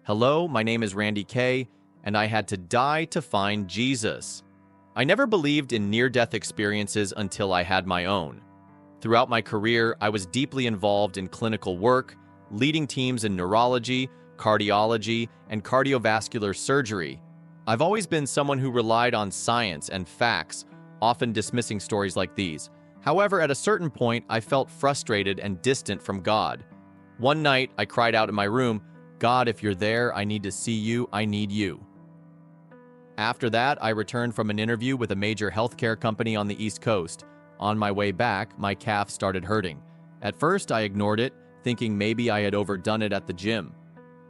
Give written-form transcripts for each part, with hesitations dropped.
Hello, my name is Randy Kay, and I had to die to find Jesus. I never believed in near-death experiences until I had my own. Throughout my career, I was deeply involved in clinical work, leading teams in neurology, cardiology, and cardiovascular surgery. I've always been someone who relied on science and facts, often dismissing stories like these. However, at a certain point, I felt frustrated and distant from God. One night, I cried out in my room, "God, if you're there, I need to see you, I need you." After that, I returned from an interview with a major healthcare company on the East Coast. On my way back, my calf started hurting. At first, I ignored it, thinking maybe I had overdone it at the gym.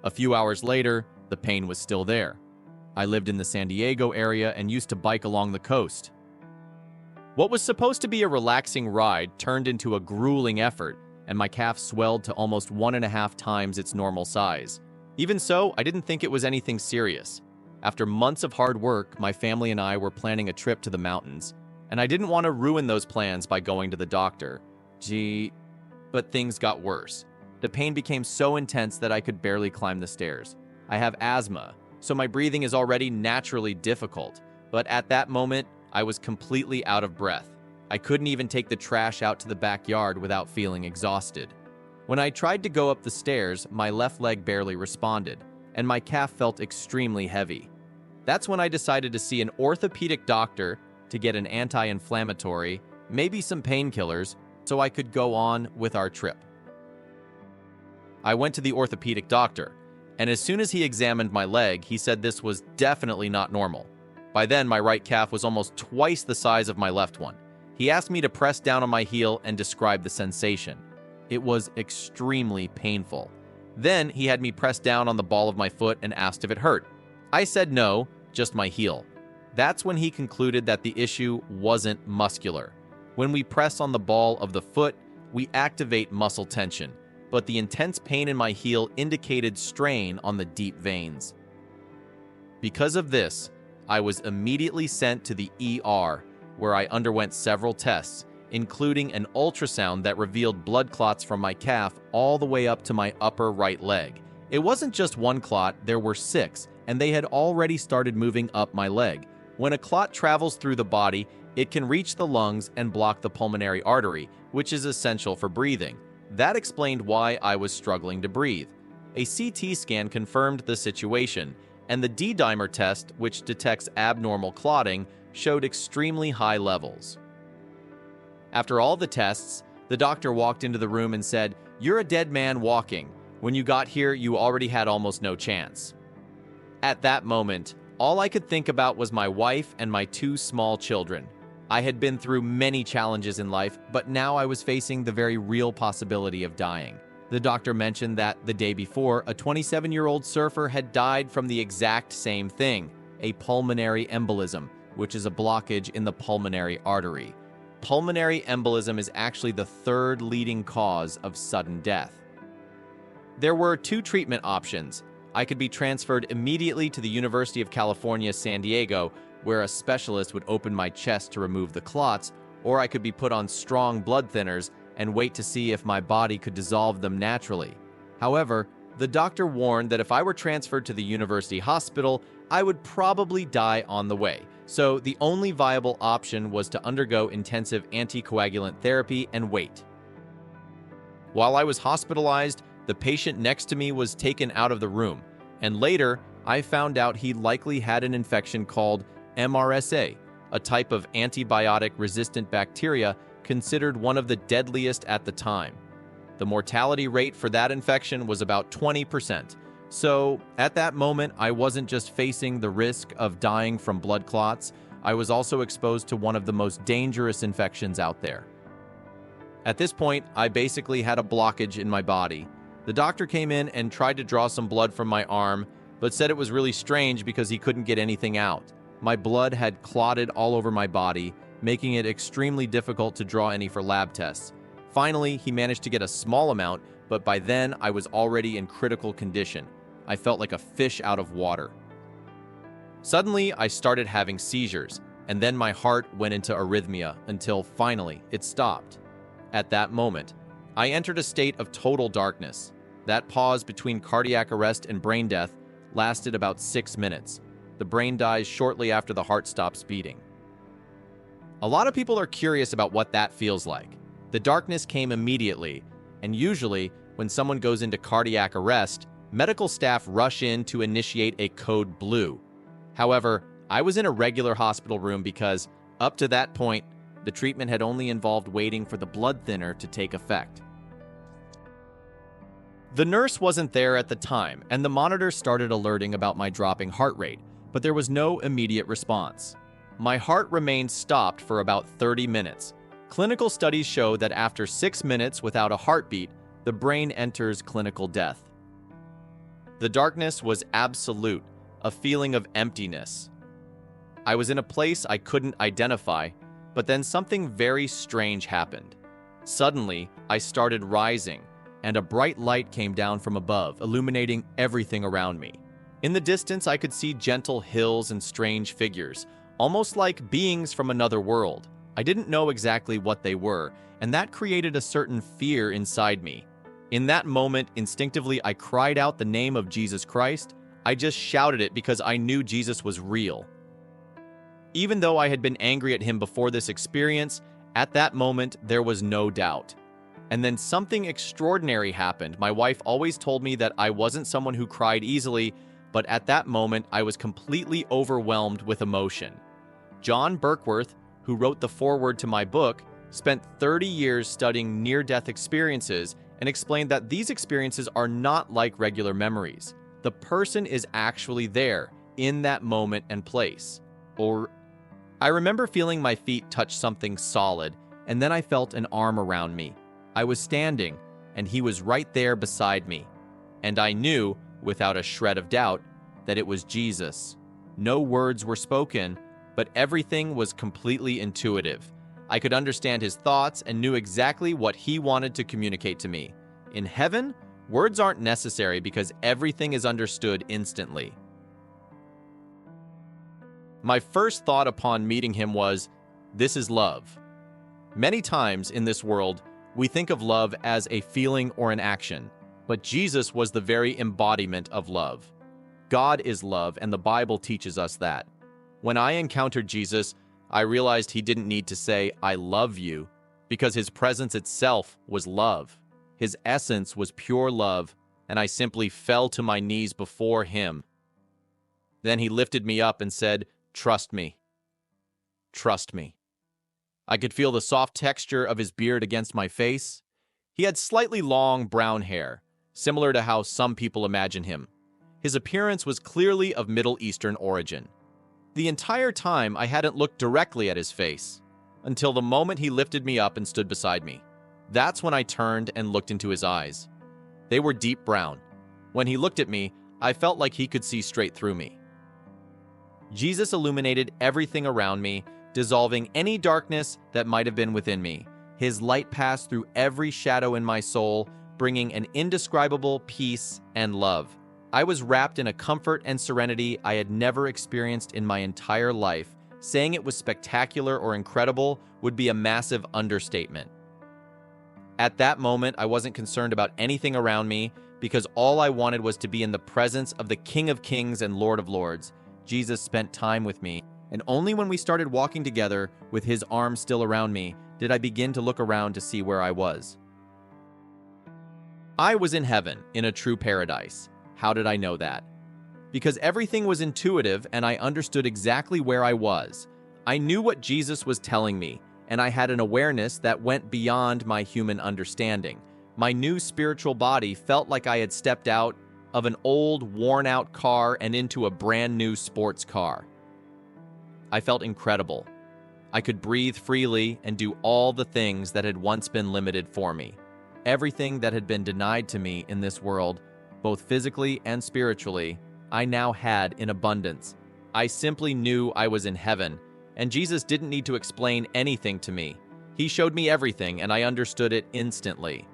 A few hours later, the pain was still there. I lived in the San Diego area and used to bike along the coast. What was supposed to be a relaxing ride turned into a grueling effort, and my calf swelled to almost 1.5 times its normal size. Even so, I didn't think it was anything serious. After months of hard work, my family and I were planning a trip to the mountains, and I didn't want to ruin those plans by going to the doctor. But things got worse. The pain became so intense that I could barely climb the stairs. I have asthma, so my breathing is already naturally difficult, but at that moment, I was completely out of breath. I couldn't even take the trash out to the backyard without feeling exhausted. When I tried to go up the stairs, my left leg barely responded, and my calf felt extremely heavy. That's when I decided to see an orthopedic doctor to get an anti-inflammatory, maybe some painkillers, so I could go on with our trip. I went to the orthopedic doctor, and as soon as he examined my leg, he said this was definitely not normal. By then, my right calf was almost twice the size of my left one. He asked me to press down on my heel and describe the sensation. It was extremely painful. Then he had me press down on the ball of my foot and asked if it hurt. I said no, just my heel. That's when he concluded that the issue wasn't muscular. When we press on the ball of the foot, we activate muscle tension, but the intense pain in my heel indicated strain on the deep veins. Because of this, I was immediately sent to the ER, where I underwent several tests, including an ultrasound that revealed blood clots from my calf all the way up to my upper right leg. It wasn't just one clot, there were 6, and they had already started moving up my leg. When a clot travels through the body, it can reach the lungs and block the pulmonary artery, which is essential for breathing. That explained why I was struggling to breathe. A CT scan confirmed the situation, and the D-dimer test, which detects abnormal clotting, showed extremely high levels. After all the tests, the doctor walked into the room and said, "You're a dead man walking. When you got here, you already had almost no chance." At that moment, all I could think about was my wife and my 2 small children. I had been through many challenges in life, but now I was facing the very real possibility of dying. The doctor mentioned that the day before, a 27-year-old surfer had died from the exact same thing, a pulmonary embolism, which is a blockage in the pulmonary artery. Pulmonary embolism is actually the 3rd leading cause of sudden death. There were 2 treatment options. I could be transferred immediately to the University of California, San Diego, where a specialist would open my chest to remove the clots, or I could be put on strong blood thinners and wait to see if my body could dissolve them naturally. However, the doctor warned that if I were transferred to the university hospital, I would probably die on the way. So the only viable option was to undergo intensive anticoagulant therapy and wait. While I was hospitalized, the patient next to me was taken out of the room, and later I found out he likely had an infection called MRSA, a type of antibiotic-resistant bacteria considered one of the deadliest at the time. The mortality rate for that infection was about 20%. So, at that moment, I wasn't just facing the risk of dying from blood clots, I was also exposed to one of the most dangerous infections out there. At this point, I basically had a blockage in my body. The doctor came in and tried to draw some blood from my arm, but said it was really strange because he couldn't get anything out. My blood had clotted all over my body, making it extremely difficult to draw any for lab tests. Finally, he managed to get a small amount, but by then I was already in critical condition. I felt like a fish out of water. Suddenly, I started having seizures, and then my heart went into arrhythmia until finally it stopped. At that moment, I entered a state of total darkness. That pause between cardiac arrest and brain death lasted about 6 minutes. The brain dies shortly after the heart stops beating. A lot of people are curious about what that feels like. The darkness came immediately, and usually, when someone goes into cardiac arrest, medical staff rush in to initiate a code blue. However, I was in a regular hospital room because, up to that point, the treatment had only involved waiting for the blood thinner to take effect. The nurse wasn't there at the time, and the monitor started alerting about my dropping heart rate, but there was no immediate response. My heart remained stopped for about 30 minutes. Clinical studies show that after 6 minutes without a heartbeat, the brain enters clinical death. The darkness was absolute, a feeling of emptiness. I was in a place I couldn't identify, but then something very strange happened. Suddenly, I started rising, and a bright light came down from above, illuminating everything around me. In the distance, I could see gentle hills and strange figures, almost like beings from another world. I didn't know exactly what they were, and that created a certain fear inside me. In that moment, instinctively, I cried out the name of Jesus Christ. I just shouted it because I knew Jesus was real. Even though I had been angry at him before this experience, at that moment, there was no doubt. And then something extraordinary happened. My wife always told me that I wasn't someone who cried easily, but at that moment, I was completely overwhelmed with emotion. John Berkworth, who wrote the foreword to my book, spent 30 years studying near-death experiences and explained that these experiences are not like regular memories. The person is actually there, in that moment and place. I remember feeling my feet touch something solid, and then I felt an arm around me. I was standing, and he was right there beside me. And I knew, without a shred of doubt, that it was Jesus. No words were spoken, but everything was completely intuitive. I could understand his thoughts and knew exactly what he wanted to communicate to me. In heaven, words aren't necessary because everything is understood instantly. My first thought upon meeting him was, this is love. Many times in this world, we think of love as a feeling or an action, but Jesus was the very embodiment of love. God is love, and the Bible teaches us that. When I encountered Jesus, I realized he didn't need to say, I love you, because his presence itself was love. His essence was pure love, and I simply fell to my knees before him. Then he lifted me up and said, trust me. Trust me. I could feel the soft texture of his beard against my face. He had slightly long brown hair, similar to how some people imagine him. His appearance was clearly of Middle Eastern origin. The entire time, I hadn't looked directly at his face, until the moment he lifted me up and stood beside me. That's when I turned and looked into his eyes. They were deep brown. When he looked at me, I felt like he could see straight through me. Jesus illuminated everything around me, dissolving any darkness that might have been within me. His light passed through every shadow in my soul, bringing an indescribable peace and love. I was wrapped in a comfort and serenity I had never experienced in my entire life. Saying it was spectacular or incredible would be a massive understatement. At that moment, I wasn't concerned about anything around me because all I wanted was to be in the presence of the King of Kings and Lord of Lords. Jesus spent time with me, and only when we started walking together with his arms still around me did I begin to look around to see where I was. I was in heaven, in a true paradise. How did I know that? Because everything was intuitive and I understood exactly where I was. I knew what Jesus was telling me, and I had an awareness that went beyond my human understanding. My new spiritual body felt like I had stepped out of an old, worn-out car and into a brand new sports car. I felt incredible. I could breathe freely and do all the things that had once been limited for me. Everything that had been denied to me in this world, both physically and spiritually, I now had in abundance. I simply knew I was in heaven, and Jesus didn't need to explain anything to me. He showed me everything, and I understood it instantly.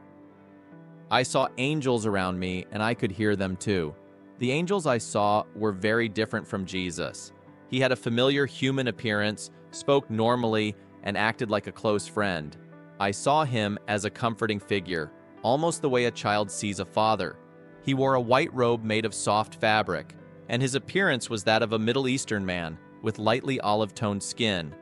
I saw angels around me, and I could hear them too. The angels I saw were very different from Jesus. He had a familiar human appearance, spoke normally, and acted like a close friend. I saw him as a comforting figure, almost the way a child sees a father. He wore a white robe made of soft fabric, and his appearance was that of a Middle Eastern man with lightly olive-toned skin.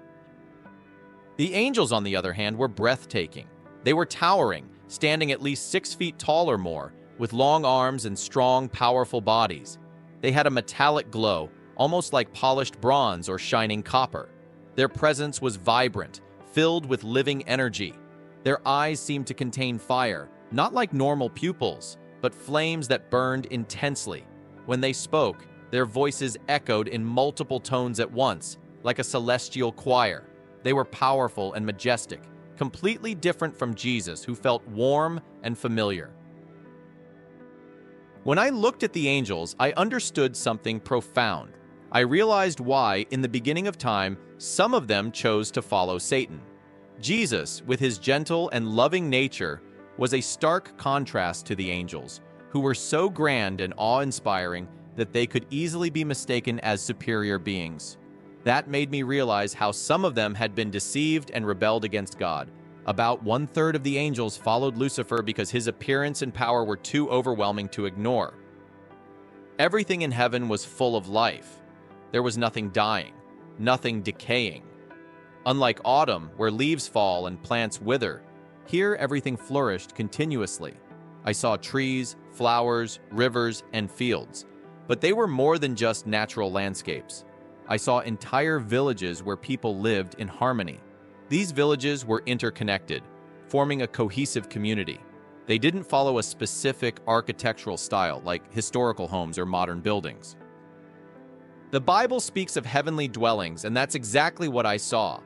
The angels, on the other hand, were breathtaking. They were towering, standing at least 6 feet tall or more, with long arms and strong, powerful bodies. They had a metallic glow, almost like polished bronze or shining copper. Their presence was vibrant, filled with living energy. Their eyes seemed to contain fire, not like normal pupils, but flames that burned intensely. When they spoke, their voices echoed in multiple tones at once, like a celestial choir. They were powerful and majestic, completely different from Jesus, who felt warm and familiar. When I looked at the angels, I understood something profound. I realized why, in the beginning of time, some of them chose to follow Satan. Jesus, with his gentle and loving nature, was a stark contrast to the angels, who were so grand and awe-inspiring that they could easily be mistaken as superior beings. That made me realize how some of them had been deceived and rebelled against God. About 1/3 of the angels followed Lucifer because his appearance and power were too overwhelming to ignore. Everything in heaven was full of life. There was nothing dying, nothing decaying. Unlike autumn, where leaves fall and plants wither, here everything flourished continuously. I saw trees, flowers, rivers, and fields. But they were more than just natural landscapes. I saw entire villages where people lived in harmony. These villages were interconnected, forming a cohesive community. They didn't follow a specific architectural style like historical homes or modern buildings. The Bible speaks of heavenly dwellings, and that's exactly what I saw.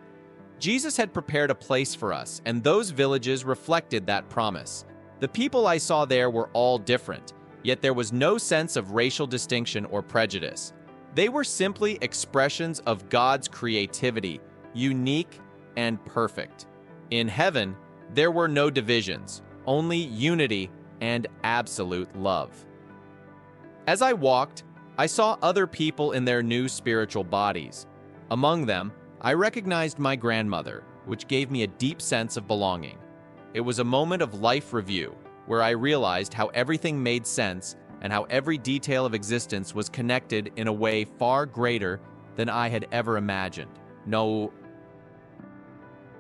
Jesus had prepared a place for us, and those villages reflected that promise. The people I saw there were all different, yet there was no sense of racial distinction or prejudice. They were simply expressions of God's creativity, unique and perfect. In heaven, there were no divisions, only unity and absolute love. As I walked, I saw other people in their new spiritual bodies. Among them, I recognized my grandmother, which gave me a deep sense of belonging. It was a moment of life review, where I realized how everything made sense and how every detail of existence was connected in a way far greater than I had ever imagined.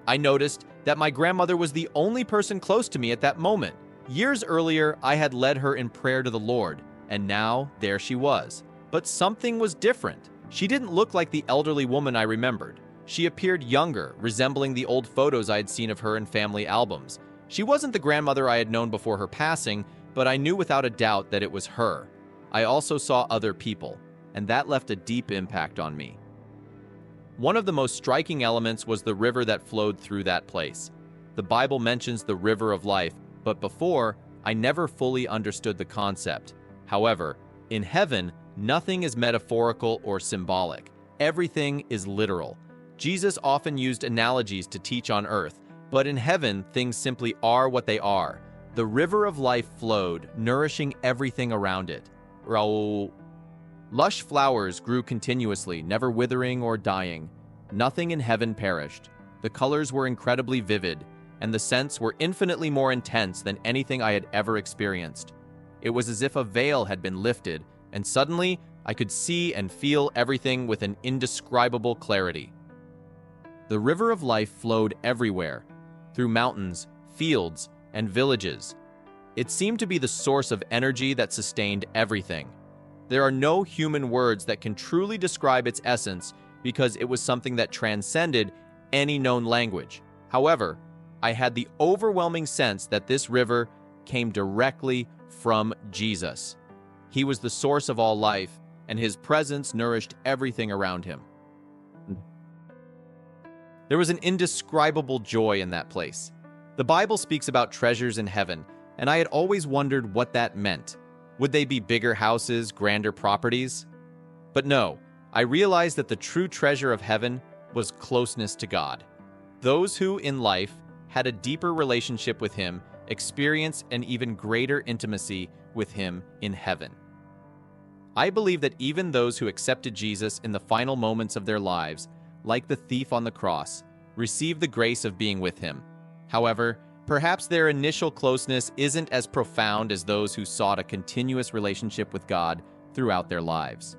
I noticed that my grandmother was the only person close to me at that moment. Years earlier, I had led her in prayer to the Lord, and now there she was. But something was different. She didn't look like the elderly woman I remembered. She appeared younger, resembling the old photos I had seen of her in family albums. She wasn't the grandmother I had known before her passing, but I knew without a doubt that it was her. I also saw other people, and that left a deep impact on me. One of the most striking elements was the river that flowed through that place. The Bible mentions the river of life, but before, I never fully understood the concept. However, in heaven, nothing is metaphorical or symbolic. Everything is literal. Jesus often used analogies to teach on earth, but in heaven, things simply are what they are. The river of life flowed, nourishing everything around it. Lush flowers grew continuously, never withering or dying. Nothing in heaven perished. The colors were incredibly vivid, and the scents were infinitely more intense than anything I had ever experienced. It was as if a veil had been lifted, and suddenly I could see and feel everything with an indescribable clarity. The river of life flowed everywhere, through mountains, fields, and villages. It seemed to be the source of energy that sustained everything. There are no human words that can truly describe its essence because it was something that transcended any known language. However, I had the overwhelming sense that this river came directly from Jesus. He was the source of all life, and his presence nourished everything around him. There was an indescribable joy in that place. The Bible speaks about treasures in heaven, and I had always wondered what that meant. Would they be bigger houses, grander properties? But no, I realized that the true treasure of heaven was closeness to God. Those who, in life, had a deeper relationship with him experience an even greater intimacy with him in heaven. I believe that even those who accepted Jesus in the final moments of their lives, like the thief on the cross, receive the grace of being with him. However, perhaps their initial closeness isn't as profound as those who sought a continuous relationship with God throughout their lives.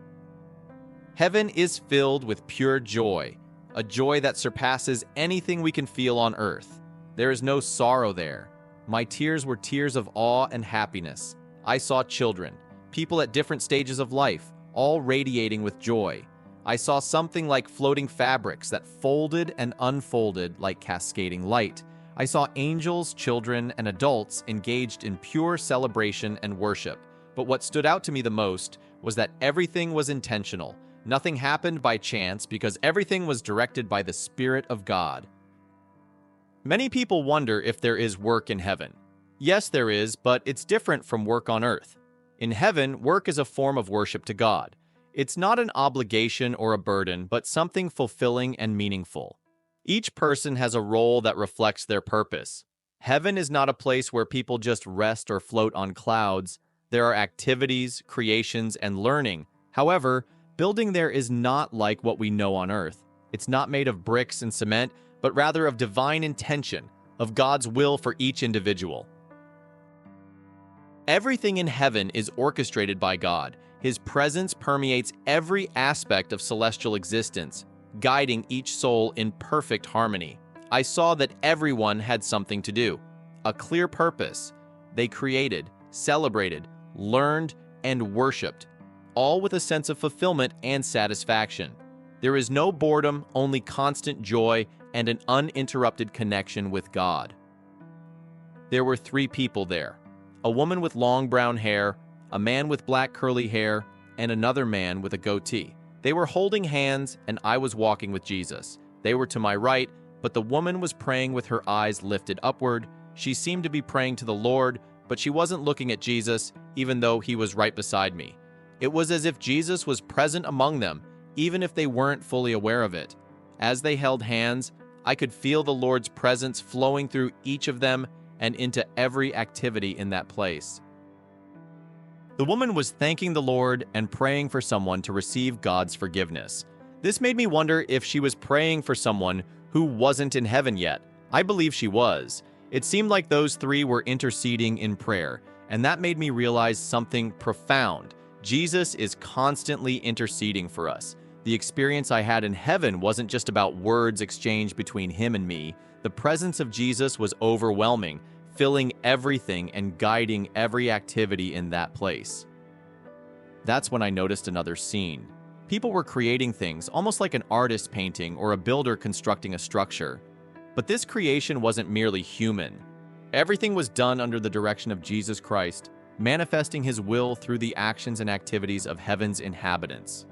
Heaven is filled with pure joy, a joy that surpasses anything we can feel on earth. There is no sorrow there. My tears were tears of awe and happiness. I saw children, people at different stages of life, all radiating with joy. I saw something like floating fabrics that folded and unfolded like cascading light. I saw angels, children, and adults engaged in pure celebration and worship. But what stood out to me the most was that everything was intentional. Nothing happened by chance because everything was directed by the Spirit of God. Many people wonder if there is work in heaven. Yes, there is, but it's different from work on earth. In heaven, work is a form of worship to God. It's not an obligation or a burden, but something fulfilling and meaningful. Each person has a role that reflects their purpose. Heaven is not a place where people just rest or float on clouds. There are activities, creations, and learning. However, building there is not like what we know on earth. It's not made of bricks and cement, but rather of divine intention, of God's will for each individual. Everything in heaven is orchestrated by God. His presence permeates every aspect of celestial existence, guiding each soul in perfect harmony. I saw that everyone had something to do, a clear purpose. They created, celebrated, learned, and worshiped, all with a sense of fulfillment and satisfaction. There is no boredom, only constant joy and an uninterrupted connection with God. There were 3 people there: a woman with long brown hair, a man with black curly hair, and another man with a goatee. They were holding hands, and I was walking with Jesus. They were to my right, but the woman was praying with her eyes lifted upward. She seemed to be praying to the Lord, but she wasn't looking at Jesus, even though he was right beside me. It was as if Jesus was present among them, even if they weren't fully aware of it. As they held hands, I could feel the Lord's presence flowing through each of them and into every activity in that place. The woman was thanking the Lord and praying for someone to receive God's forgiveness. This made me wonder if she was praying for someone who wasn't in heaven yet. I believe she was. It seemed like those 3 were interceding in prayer, and that made me realize something profound. Jesus is constantly interceding for us. The experience I had in heaven wasn't just about words exchanged between him and me. The presence of Jesus was overwhelming, filling everything and guiding every activity in that place. That's when I noticed another scene. People were creating things, almost like an artist painting or a builder constructing a structure. But this creation wasn't merely human. Everything was done under the direction of Jesus Christ, manifesting his will through the actions and activities of heaven's inhabitants.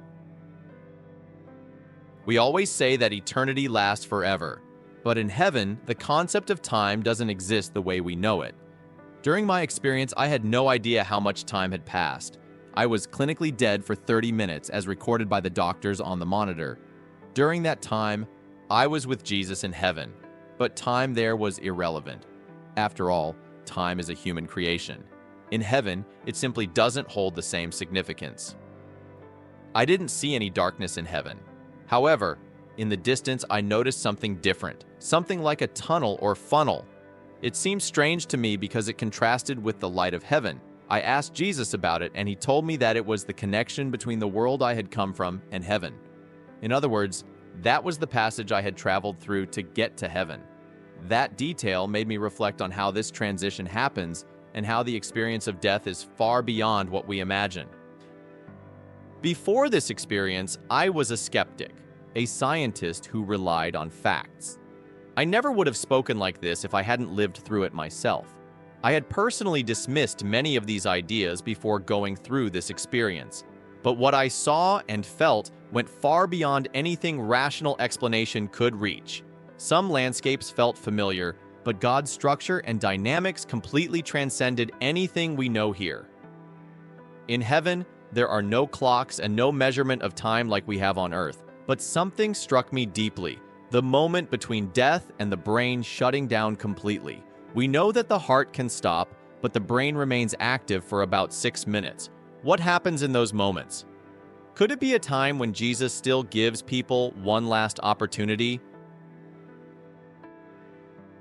We always say that eternity lasts forever, but in heaven, the concept of time doesn't exist the way we know it. During my experience, I had no idea how much time had passed. I was clinically dead for 30 minutes as recorded by the doctors on the monitor. During that time, I was with Jesus in heaven, but time there was irrelevant. After all, time is a human creation. In heaven, it simply doesn't hold the same significance. I didn't see any darkness in heaven. However, in the distance, I noticed something different, something like a tunnel or funnel. It seemed strange to me because it contrasted with the light of heaven. I asked Jesus about it, and he told me that it was the connection between the world I had come from and heaven. In other words, that was the passage I had traveled through to get to heaven. That detail made me reflect on how this transition happens and how the experience of death is far beyond what we imagine. Before this experience, I was a skeptic, a scientist who relied on facts. I never would have spoken like this if I hadn't lived through it myself. I had personally dismissed many of these ideas before going through this experience. But what I saw and felt went far beyond anything rational explanation could reach. Some landscapes felt familiar, but God's structure and dynamics completely transcended anything we know here. In heaven, there are no clocks and no measurement of time like we have on earth, but something struck me deeply: the moment between death and the brain shutting down completely. We know that the heart can stop, but the brain remains active for about 6 minutes. What happens in those moments? Could it be a time when Jesus still gives people one last opportunity?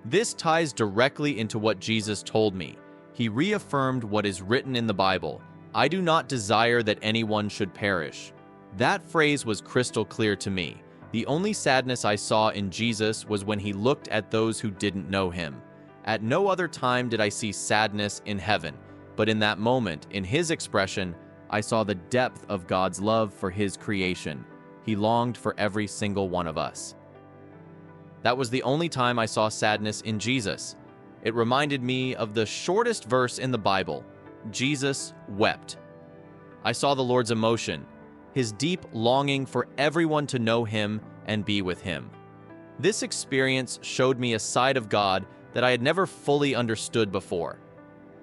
This ties directly into what Jesus told me. He reaffirmed what is written in the Bible: "I do not desire that anyone should perish, That phrase was crystal clear to me. The only sadness I saw in Jesus was when he looked at those who didn't know him. At no other time did I see sadness in heaven, but in that moment, in his expression, I saw the depth of God's love for his creation. He longed for every single one of us. That was the only time I saw sadness in Jesus. It reminded me of the shortest verse in the Bible. Jesus wept. I saw the Lord's emotion, his deep longing for everyone to know him and be with him. This experience showed me a side of God that I had never fully understood before.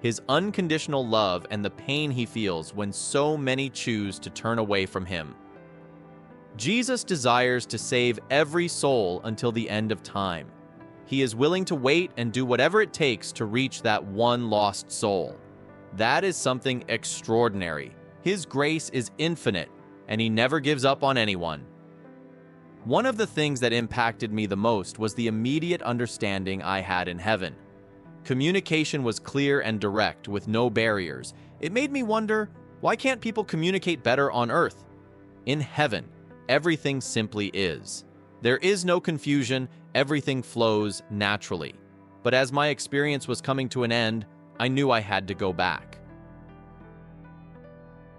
His unconditional love and the pain he feels when so many choose to turn away from him. Jesus desires to save every soul until the end of time. He is willing to wait and do whatever it takes to reach that one lost soul. That is something extraordinary. His grace is infinite, and he never gives up on anyone. One of the things that impacted me the most was the immediate understanding I had in heaven. Communication was clear and direct, with no barriers. It made me wonder, why can't people communicate better on earth? In heaven, everything simply is. There is no confusion, everything flows naturally. But as my experience was coming to an end, I knew I had to go back.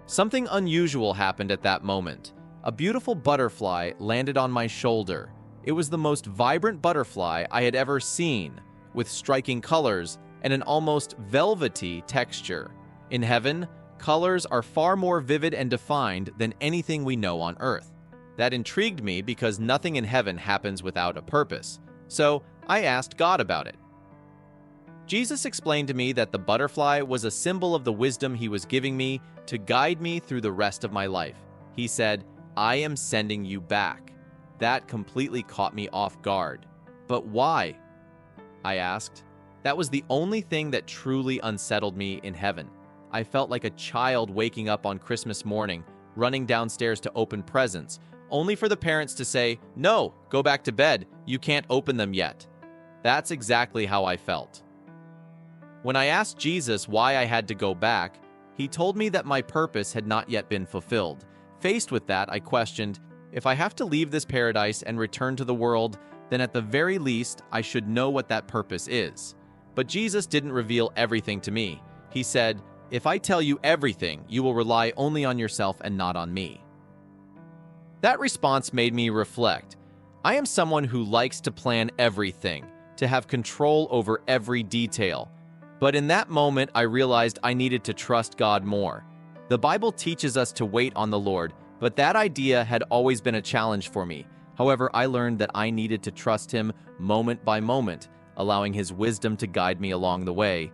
Something unusual happened at that moment. A beautiful butterfly landed on my shoulder. It was the most vibrant butterfly I had ever seen, with striking colors and an almost velvety texture. In heaven, colors are far more vivid and defined than anything we know on earth. That intrigued me because nothing in heaven happens without a purpose. So I asked God about it. Jesus explained to me that the butterfly was a symbol of the wisdom he was giving me to guide me through the rest of my life. He said, "I am sending you back." That completely caught me off guard. But why? I asked. That was the only thing that truly unsettled me in heaven. I felt like a child waking up on Christmas morning, running downstairs to open presents, only for the parents to say, "No, go back to bed. You can't open them yet." That's exactly how I felt. When I asked Jesus why I had to go back, he told me that my purpose had not yet been fulfilled. Faced with that, I questioned, if I have to leave this paradise and return to the world, then at the very least, I should know what that purpose is. But Jesus didn't reveal everything to me. He said, "If I tell you everything, you will rely only on yourself and not on me." That response made me reflect. I am someone who likes to plan everything, to have control over every detail. But in that moment, I realized I needed to trust God more. The Bible teaches us to wait on the Lord, but that idea had always been a challenge for me. However, I learned that I needed to trust him moment by moment, allowing his wisdom to guide me along the way.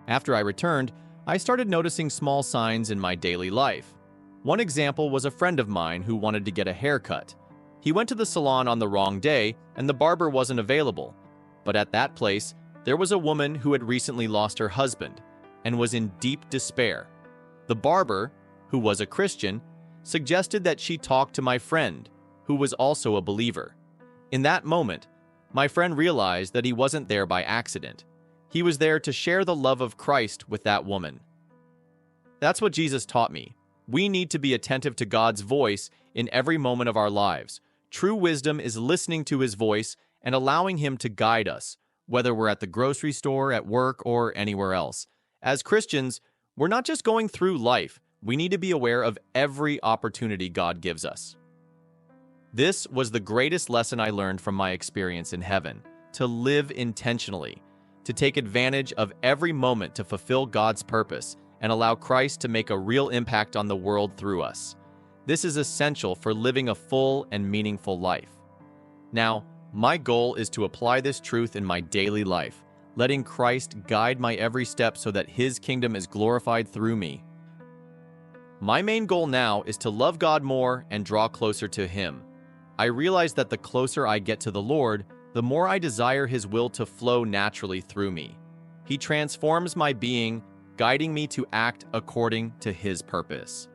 After I returned, I started noticing small signs in my daily life. One example was a friend of mine who wanted to get a haircut. He went to the salon on the wrong day, and the barber wasn't available. But at that place, there was a woman who had recently lost her husband and was in deep despair. The barber, who was a Christian, suggested that she talk to my friend, who was also a believer. In that moment, my friend realized that he wasn't there by accident. He was there to share the love of Christ with that woman. That's what Jesus taught me. We need to be attentive to God's voice in every moment of our lives. True wisdom is listening to his voice and allowing him to guide us, whether we're at the grocery store, at work, or anywhere else. As Christians, we're not just going through life. We need to be aware of every opportunity God gives us. This was the greatest lesson I learned from my experience in heaven: to live intentionally, to take advantage of every moment to fulfill God's purpose and allow Christ to make a real impact on the world through us. This is essential for living a full and meaningful life. Now, my goal is to apply this truth in my daily life, letting Christ guide my every step so that his kingdom is glorified through me. My main goal now is to love God more and draw closer to him. I realize that the closer I get to the Lord, the more I desire his will to flow naturally through me. He transforms my being, guiding me to act according to his purpose.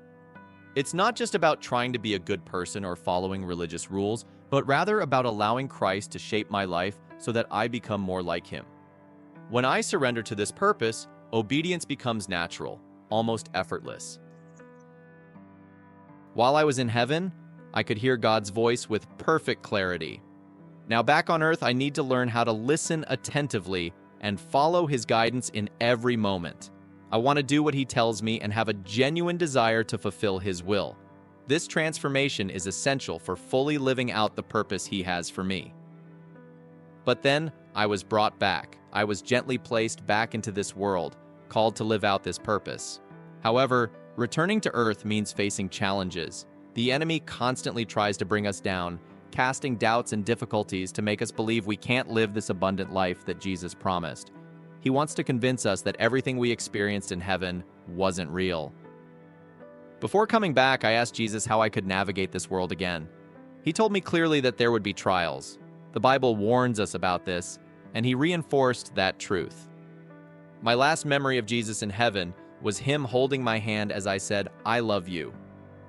It's not just about trying to be a good person or following religious rules, but rather about allowing Christ to shape my life so that I become more like him. When I surrender to this purpose, obedience becomes natural, almost effortless. While I was in heaven, I could hear God's voice with perfect clarity. Now back on earth, I need to learn how to listen attentively and follow his guidance in every moment. I want to do what he tells me and have a genuine desire to fulfill his will. This transformation is essential for fully living out the purpose he has for me. But then I was brought back. I was gently placed back into this world, called to live out this purpose. However, returning to earth means facing challenges. The enemy constantly tries to bring us down, casting doubts and difficulties to make us believe we can't live this abundant life that Jesus promised. He wants to convince us that everything we experienced in heaven wasn't real. Before coming back, I asked Jesus how I could navigate this world again. He told me clearly that there would be trials. The Bible warns us about this, and he reinforced that truth. My last memory of Jesus in heaven was him holding my hand as I said, "I love you."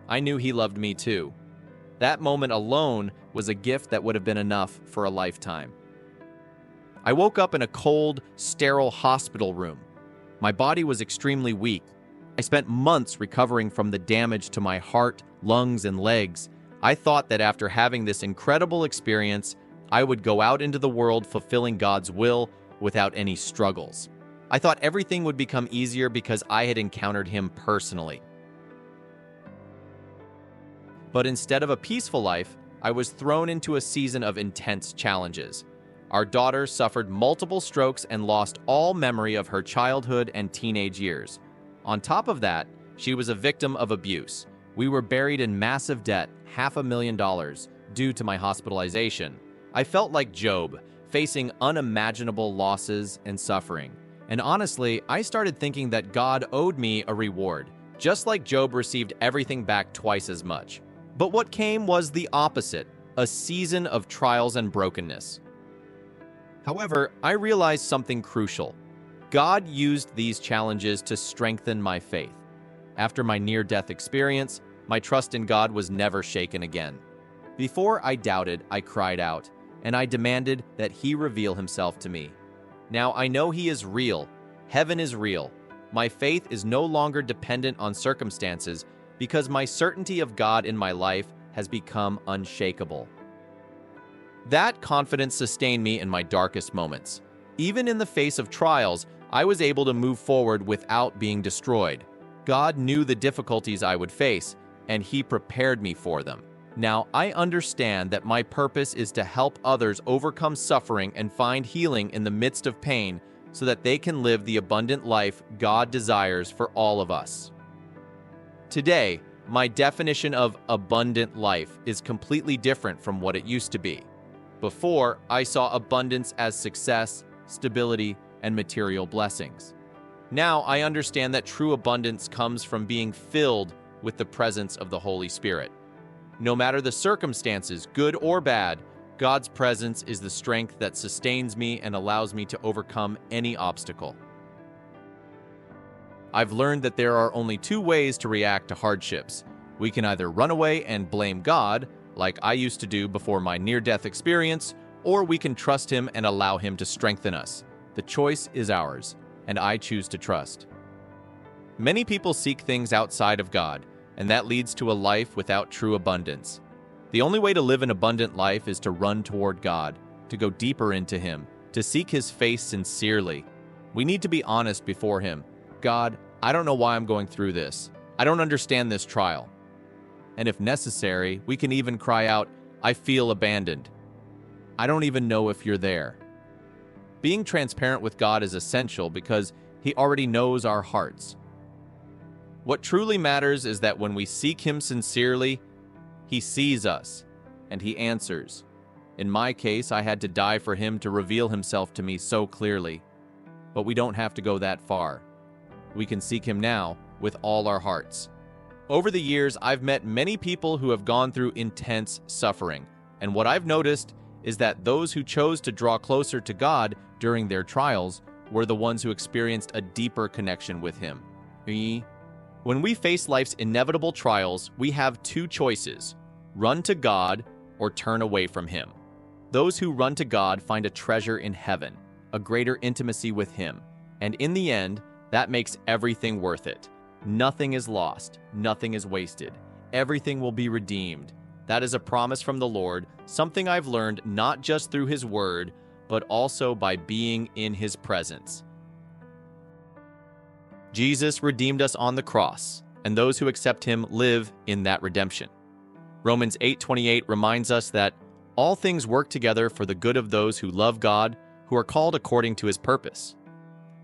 I knew he loved me too. That moment alone was a gift that would have been enough for a lifetime. I woke up in a cold, sterile hospital room. My body was extremely weak. I spent months recovering from the damage to my heart, lungs, and legs. I thought that after having this incredible experience, I would go out into the world fulfilling God's will without any struggles. I thought everything would become easier because I had encountered him personally. But instead of a peaceful life, I was thrown into a season of intense challenges. Our daughter suffered multiple strokes and lost all memory of her childhood and teenage years. On top of that, she was a victim of abuse. We were buried in massive debt, $500,000, due to my hospitalization. I felt like Job, facing unimaginable losses and suffering. And honestly, I started thinking that God owed me a reward, just like Job received everything back twice as much. But what came was the opposite, a season of trials and brokenness. However, I realized something crucial. God used these challenges to strengthen my faith. After my near-death experience, my trust in God was never shaken again. Before I doubted, I cried out, and I demanded that he reveal himself to me. Now I know he is real. Heaven is real. My faith is no longer dependent on circumstances because my certainty of God in my life has become unshakable. That confidence sustained me in my darkest moments. Even in the face of trials, I was able to move forward without being destroyed. God knew the difficulties I would face, and he prepared me for them. Now, I understand that my purpose is to help others overcome suffering and find healing in the midst of pain so that they can live the abundant life God desires for all of us. Today, my definition of abundant life is completely different from what it used to be. Before, I saw abundance as success, stability, and material blessings. Now, I understand that true abundance comes from being filled with the presence of the Holy Spirit. No matter the circumstances, good or bad, God's presence is the strength that sustains me and allows me to overcome any obstacle. I've learned that there are only two ways to react to hardships. We can either run away and blame God, like I used to do before my near-death experience, or we can trust him and allow him to strengthen us. The choice is ours, and I choose to trust. Many people seek things outside of God, and that leads to a life without true abundance. The only way to live an abundant life is to run toward God, to go deeper into him, to seek his face sincerely. We need to be honest before him. God, I don't know why I'm going through this. I don't understand this trial. And if necessary, we can even cry out, I feel abandoned. I don't even know if you're there. Being transparent with God is essential because he already knows our hearts. What truly matters is that when we seek him sincerely, he sees us and he answers. In my case, I had to die for him to reveal himself to me so clearly. But we don't have to go that far. We can seek him now with all our hearts. Over the years, I've met many people who have gone through intense suffering, and what I've noticed is that those who chose to draw closer to God during their trials were the ones who experienced a deeper connection with him. When we face life's inevitable trials, we have two choices: run to God or turn away from him. Those who run to God find a treasure in heaven, a greater intimacy with him, and in the end, that makes everything worth it. Nothing is lost, nothing is wasted. everything will be redeemed. That is a promise from the Lord, something I've learned not just through His Word, but also by being in His presence. Jesus redeemed us on the cross, and those who accept Him live in that redemption. Romans 8:28 reminds us that all things work together for the good of those who love God, who are called according to His purpose.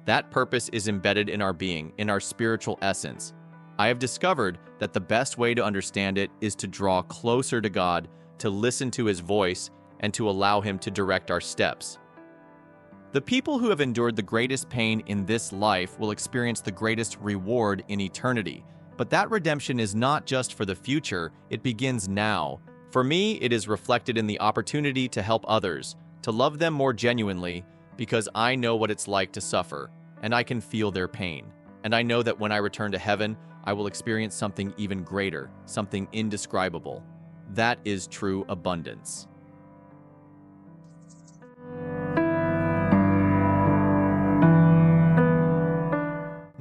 That purpose is embedded in our being, in our spiritual essence. I have discovered that the best way to understand it is to draw closer to God, to listen to His voice, and to allow Him to direct our steps. The people who have endured the greatest pain in this life will experience the greatest reward in eternity. But that redemption is not just for the future, it begins now. For me, it is reflected in the opportunity to help others, to love them more genuinely, because I know what it's like to suffer, and I can feel their pain. And I know that when I return to heaven, I will experience something even greater, something indescribable. That is true abundance.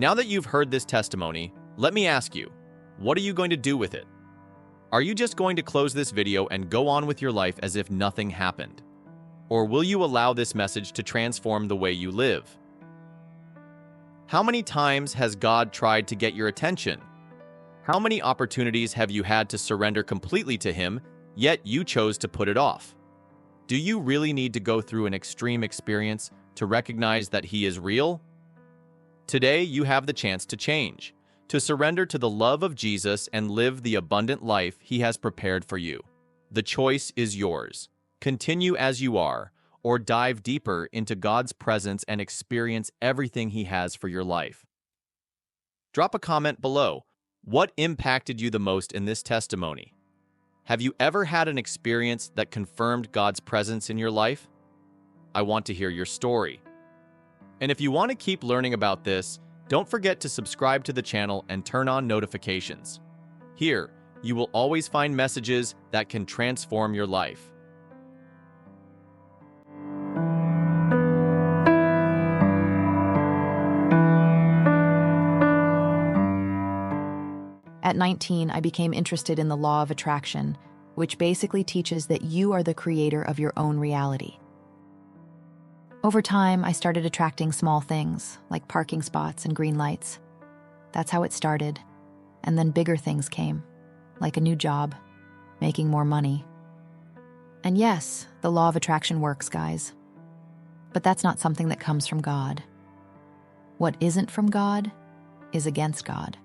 Now that you've heard this testimony, let me ask you, what are you going to do with it? Are you just going to close this video and go on with your life as if nothing happened? Or will you allow this message to transform the way you live? How many times has God tried to get your attention? How many opportunities have you had to surrender completely to Him, yet you chose to put it off? Do you really need to go through an extreme experience to recognize that He is real? Today, you have the chance to change, to surrender to the love of Jesus and live the abundant life He has prepared for you. The choice is yours. Continue as you are, or dive deeper into God's presence and experience everything He has for your life. Drop a comment below. What impacted you the most in this testimony? Have you ever had an experience that confirmed God's presence in your life? I want to hear your story. And if you want to keep learning about this, don't forget to subscribe to the channel and turn on notifications. Here, you will always find messages that can transform your life. At 19, I became interested in the law of attraction, which basically teaches that you are the creator of your own reality. Over time, I started attracting small things, like parking spots and green lights. That's how it started. And then bigger things came, like a new job, making more money. And yes, the law of attraction works, guys. But that's not something that comes from God. What isn't from God is against God.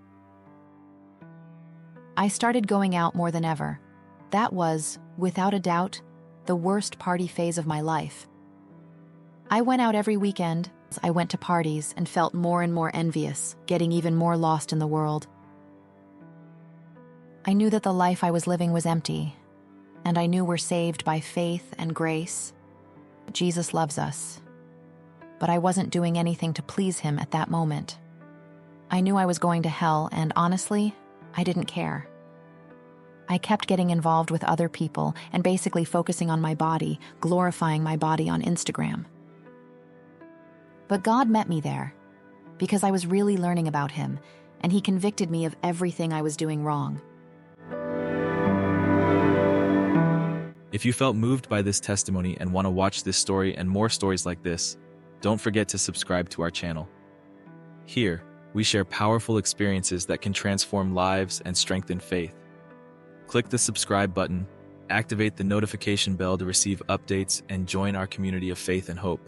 I started going out more than ever. That was, without a doubt, the worst party phase of my life. I went out every weekend. I went to parties and felt more and more envious, getting even more lost in the world. I knew that the life I was living was empty, and I knew we're saved by faith and grace. Jesus loves us. But I wasn't doing anything to please Him at that moment. I knew I was going to hell, and honestly, I didn't care. I kept getting involved with other people and basically focusing on my body, glorifying my body on Instagram. But God met me there, because I was really learning about Him, and He convicted me of everything I was doing wrong. If you felt moved by this testimony and want to watch this story and more stories like this, don't forget to subscribe to our channel. Here, we share powerful experiences that can transform lives and strengthen faith. Click the subscribe button, activate the notification bell to receive updates, and join our community of faith and hope.